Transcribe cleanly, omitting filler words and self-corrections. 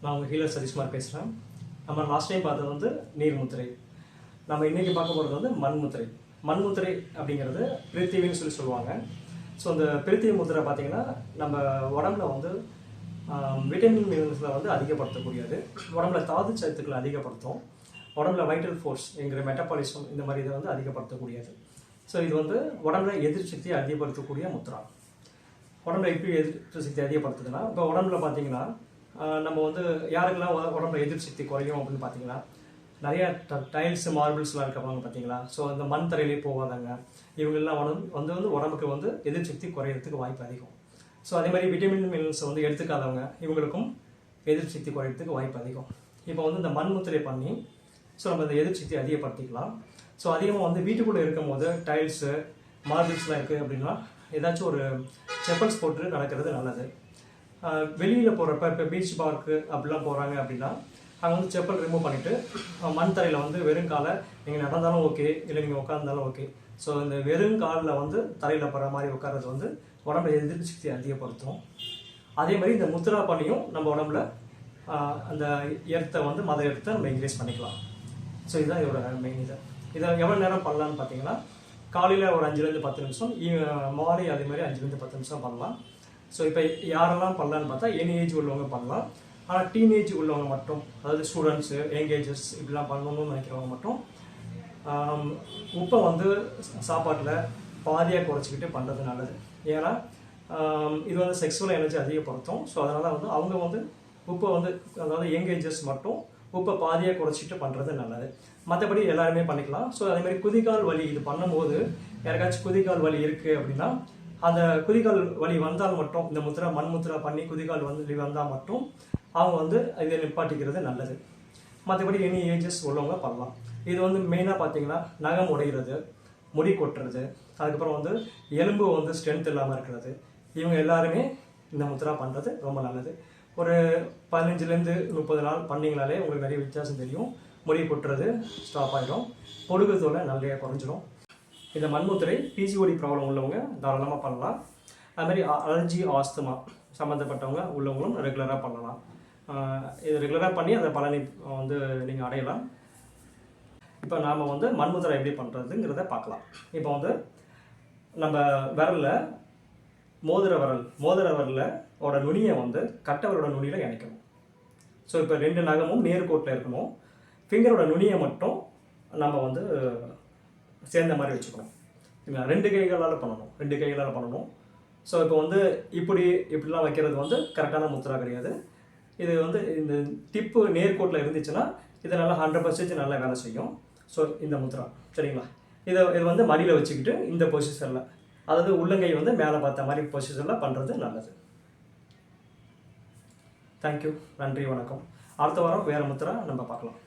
நான் உங்கள் ஹீலர் சதீஷ்குமார் பேசுகிறேன். நம்ம லாஸ்ட் டைம் பார்த்தது வந்து நீர் முத்திரை. நம்ம இன்றைக்கி பார்க்க போகிறது வந்து மண் முத்திரை. மண் முத்திரை அப்படிங்கிறது பிரித்திவின்னு சொல்லுவாங்க. ஸோ அந்த பிரித்திவி முத்திரை பார்த்திங்கன்னா நம்ம உடம்புல வந்து விட்டமின் மினரல்ஸில் வந்து அதிகப்படுத்தக்கூடியது, உடம்புல தாது சத்துக்களை அதிகப்படுத்தும், உடம்புல வைட்டல் ஃபோர்ஸ் என்கிற மெட்டபாலிசம் இந்த மாதிரி இதை வந்து அதிகப்படுத்தக்கூடியது. ஸோ இது வந்து உடம்புல எதிர்ப்பு சக்தியை அதிகப்படுத்தக்கூடிய முத்திரா. உடம்புல எப்படி எதிர்ப்பு சக்தி அதிகப்படுத்துதுன்னா, இப்போ உடம்புல பார்த்தீங்கன்னா நம்ம வந்து யாருக்கெல்லாம் உடம்புல எதிர்ப்பு சக்தி குறையும் அப்படின்னு பார்த்தீங்கன்னா, நிறையா டைல்ஸு மார்பிள்ஸ்லாம் இருக்காங்க பார்த்தீங்களா. ஸோ அந்த மண் தரையிலே போகாதாங்க, இவங்கெல்லாம் வந்து உடம்புக்கு வந்து எதிர்ப்பு சக்தி குறையிறதுக்கு வாய்ப்பு அதிகம். ஸோ அதே மாதிரி விட்டமின் மினரல்ஸை வந்து எடுத்துக்காதவங்க இவங்களுக்கும் எதிர்ப்பு சக்தி குறையிறதுக்கு வாய்ப்பு அதிகம். இப்போ வந்து இந்த மண் முத்திரை பண்ணி ஸோ நம்ம இந்த எதிர்ப்பு சக்தி அதிகப்படுத்திக்கலாம். ஸோ அதிகமாக வந்து வீட்டுக்குள்ளே இருக்கும் போது டைல்ஸு மார்பிள்ஸ்லாம் இருக்குது அப்படின்னா ஏதாச்சும் ஒரு செப்பல்ஸ் போட்டு நடக்கிறது நல்லது. வெளியில் போகிறப்ப இப்போ பீச் பார்க்கு அப்படிலாம் போகிறாங்க அப்படின்னா அங்கே வந்து செப்பல் ரிமூவ் பண்ணிவிட்டு மண் தரையில் வந்து வெறும் காலை நீங்கள் நடந்தாலும் ஓகே, இல்லை நீங்கள் உட்காந்தாலும் ஓகே. ஸோ இந்த வெறும் காலில் வந்து தரையில் போகிற மாதிரி உட்கார்றது வந்து உடம்புல எதிர்ப்பு சக்தி அதிகப்படுத்தும். அதே மாதிரி இந்த முத்ரா பண்ணியும் நம்ம உடம்புல அந்த எர்த்தை வந்து மத எர்த்தை நம்ம இன்க்ரீஸ் பண்ணிக்கலாம். ஸோ இதுதான் இதோட மெயின். இதை எவ்வளோ நேரம் பண்ணலான்னு பார்த்தீங்கன்னா, காலையில் ஒரு 5-10 நிமிஷம், மாலை அதே மாதிரி 5-10 நிமிஷம் பண்ணலாம். ஸோ இப்போ யாரெல்லாம் பண்ணலான்னு பார்த்தா எனி ஏஜ் உள்ளவங்க பண்ணலாம். ஆனால் டீனேஜ் உள்ளவங்க மட்டும், அதாவது ஸ்டூடெண்ட்ஸு, யங்கேஜர்ஸ் இப்படிலாம் பண்ணணும்னு நினைக்கிறவங்க மட்டும் உப்பை வந்து சாப்பாட்டில் பாதியாக குறைச்சிக்கிட்டு பண்ணுறது நல்லது. ஏன்னா இது வந்து செக்ஸுவல் எனர்ஜி அதிகப்படுத்தும். ஸோ அதனால் வந்து அவங்க வந்து உப்பை வந்து, அதாவது யங்கேஜர்ஸ் மட்டும் உப்பை பாதியாக குறைச்சிட்டு பண்ணுறது நல்லது. மற்றபடி எல்லாருமே பண்ணிக்கலாம். ஸோ அதேமாதிரி குதிகால் வலி இது பண்ணும்போது யாருக்காச்சும் குதிகால் வலி இருக்குது அப்படின்னா, அந்த குதிகால் வலி வந்தால் மட்டும் இந்த முத்திரா மண் முத்திரா பண்ணி குதிகால் வலி வந்தால் மட்டும் அவங்க வந்து இதை நிப்பாட்டிக்கிறது நல்லது. மற்றபடி எனி ஏஜஸ் உள்ளவங்க பண்ணலாம். இது வந்து மெயினாக பார்த்தீங்கன்னா நகம் உடைகிறது, முடி கொட்டுறது, அதுக்கப்புறம் வந்து எலும்பு வந்து ஸ்ட்ரென்த் இல்லாமல் இருக்கிறது, இவங்க எல்லாருமே இந்த முத்திரா பண்ணுறது ரொம்ப நல்லது. ஒரு 15-30 நாள் பண்ணிங்கனாலே உங்களுக்கு நிறைய வித்தியாசம் தெரியும். முடி கொட்டுறது ஸ்டாப் ஆகிடும், பொடுகு தோலை நிறைய குறைஞ்சிடும். இந்த மண்முத்திரை பிசிஓடி ப்ராப்ளம் உள்ளவங்க தாராளமாக பண்ணலாம். அதுமாதிரி அலர்ஜி, ஆஸ்துமா சம்மந்தப்பட்டவங்க உள்ளவங்களும் ரெகுலராக பண்ணலாம். இது ரெகுலராக பண்ணி அந்த பலனை வந்து நீங்கள் அடையலாம். இப்போ நாம் வந்து மண்முத்திரை எப்படி பண்ணுறதுங்கிறத பார்க்கலாம். இப்போ வந்து நம்ம விரலில் மோதிர விரலோட நுனியை வந்து கட்டவரோட நுனியில் இணைக்கணும். ஸோ இப்போ 2 நகமும் நேர்கோட்டில் இருக்கணும். ஃபிங்கரோட நுனியை மட்டும் நம்ம வந்து சேர்ந்த மாதிரி வச்சுக்கணும். இல்லைங்களா? 2 கைகளால் பண்ணணும். ஸோ இப்போ வந்து இப்படிலாம் வைக்கிறது வந்து கரெக்டான முத்திரா கிடையாது. இது வந்து இந்த டிப்பு நேர்கோட்டில் இருந்துச்சுன்னா இது நல்லா 100% நல்லா வேலை செய்யும். ஸோ இந்த முத்திரா சரிங்களா, இது வந்து மடியில் வச்சுக்கிட்டு இந்த பொசிஷனில், அதாவது உள்ளங்கை வந்து மேலே பார்த்த மாதிரி பொசிஷனில் பண்ணுறது நல்லது. தேங்க்யூ, நன்றி, வணக்கம். அடுத்த வாரம் வேறு முத்திரா நம்ம பார்க்கலாம்.